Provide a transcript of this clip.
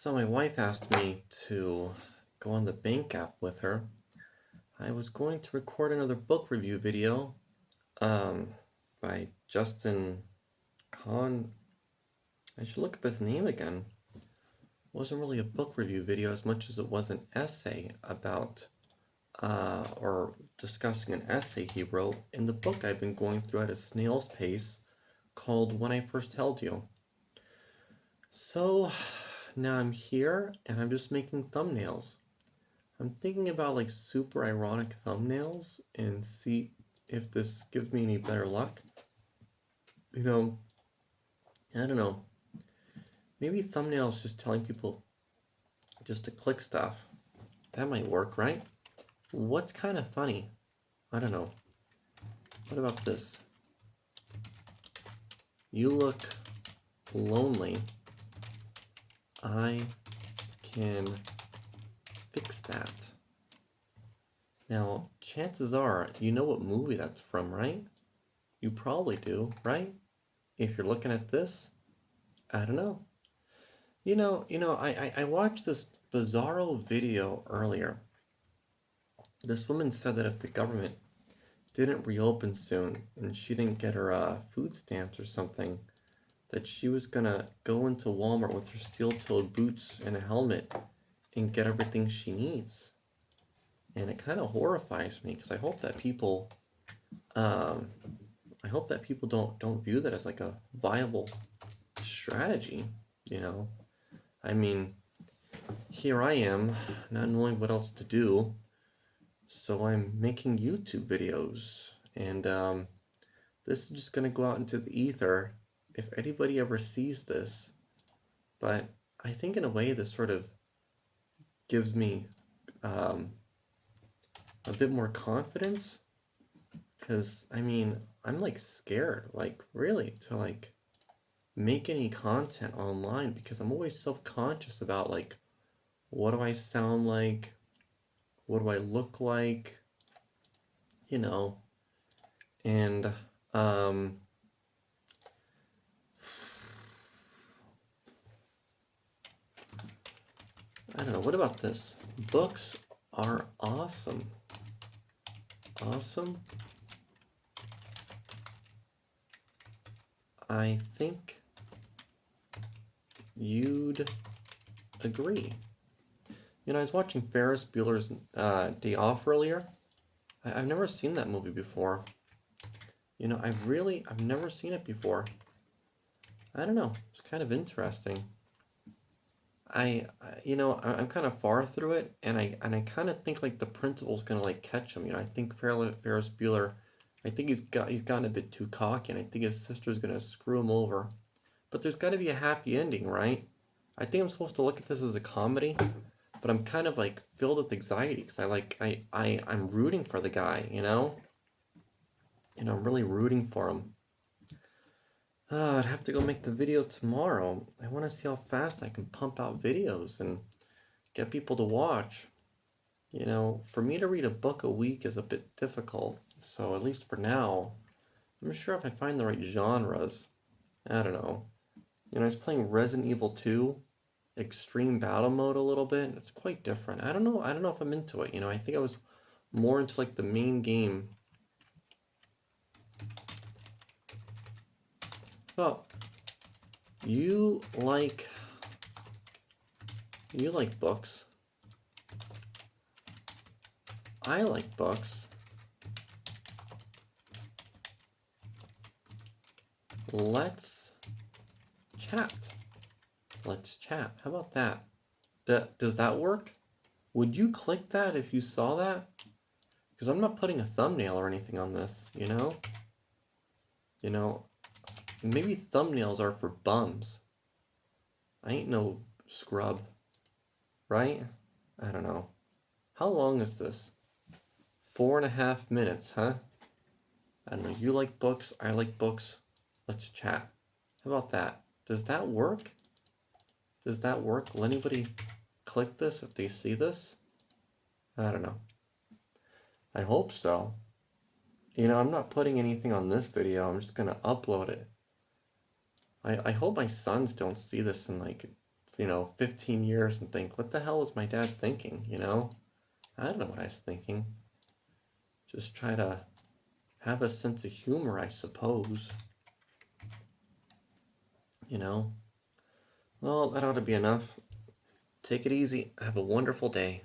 So my wife asked me to go on the bank app with her. I was going to record another book review video um, by Justin Kahn. I should look up his name again. It wasn't really a book review video as much as it was an essay about or discussing an essay he wrote in the book I've been going through at a snail's pace called When I First Held You. So now I'm here and I'm just making thumbnails. I'm thinking about like super ironic thumbnails and see if this gives me any better luck. You know, I don't know. Maybe thumbnails just telling people just to click stuff. That might work, right? What's kind of funny? I don't know. What about this? You look lonely. I can fix that. Now, chances are you know what movie that's from, right? You probably do, right? If you're looking at this, I don't know. I watched this bizarro video earlier. This woman said that if the government didn't reopen soon and she didn't get her food stamps or something, that she was gonna go into Walmart with her steel-toed boots and a helmet and get everything she needs. And it kind of horrifies me because um, I hope that people don't view that as like a viable strategy. You know, I mean, here I am, not knowing what else to do, so I'm making YouTube videos, and this is just gonna go out into the ether if anybody ever sees this. But I think in a way this sort of gives me um, a bit more confidence, because I mean, I'm like scared, like really, to like make any content online because I'm always self-conscious about like, what do I sound like? What do I look like? You know, and um, I don't know. What about this? Books are awesome. Awesome. I think you'd agree. You know, I was watching Ferris Bueller's Day Off earlier. I've never seen that movie before. You know, I've never seen it before. I don't know. It's kind of interesting. I'm kind of far through it, and I kind of think like the principal's gonna like catch him. You know, I think Ferris Bueller, I think he's gotten a bit too cocky, and I think his sister's gonna screw him over. But there's got to be a happy ending, right? I think I'm supposed to look at this as a comedy, but I'm kind of like filled with anxiety because I'm rooting for the guy, you know. I'm really rooting for him. I'd have to go make the video tomorrow. I want to see how fast I can pump out videos and get people to watch. You know, for me to read a book a week is a bit difficult, so at least for now, I'm sure if I find the right genres, I don't know. You know, I was playing Resident Evil 2 Extreme Battle Mode a little bit. It's quite different. I don't know if I'm into it. You know, I think I was more into like the main game. Well, you like books. I like books. Let's chat. Let's chat. How about that? Does that work? Would you click that if you saw that? Because I'm not putting a thumbnail or anything on this, you know? You know, maybe thumbnails are for bums. I ain't no scrub, right? I don't know. How long is this? 4.5 minutes, huh? I don't know. You like books, I like books. Let's chat. How about that? Does that work? Does that work? Will anybody click this if they see this? I don't know. I hope so. You know, I'm not putting anything on this video. I'm just gonna upload it. I hope my sons don't see this and like 15 years and think, what the hell was my dad thinking, I don't know what I was thinking. Just try to have a sense of humor, I suppose. Well, that ought to be enough. Take it easy. Have a wonderful day.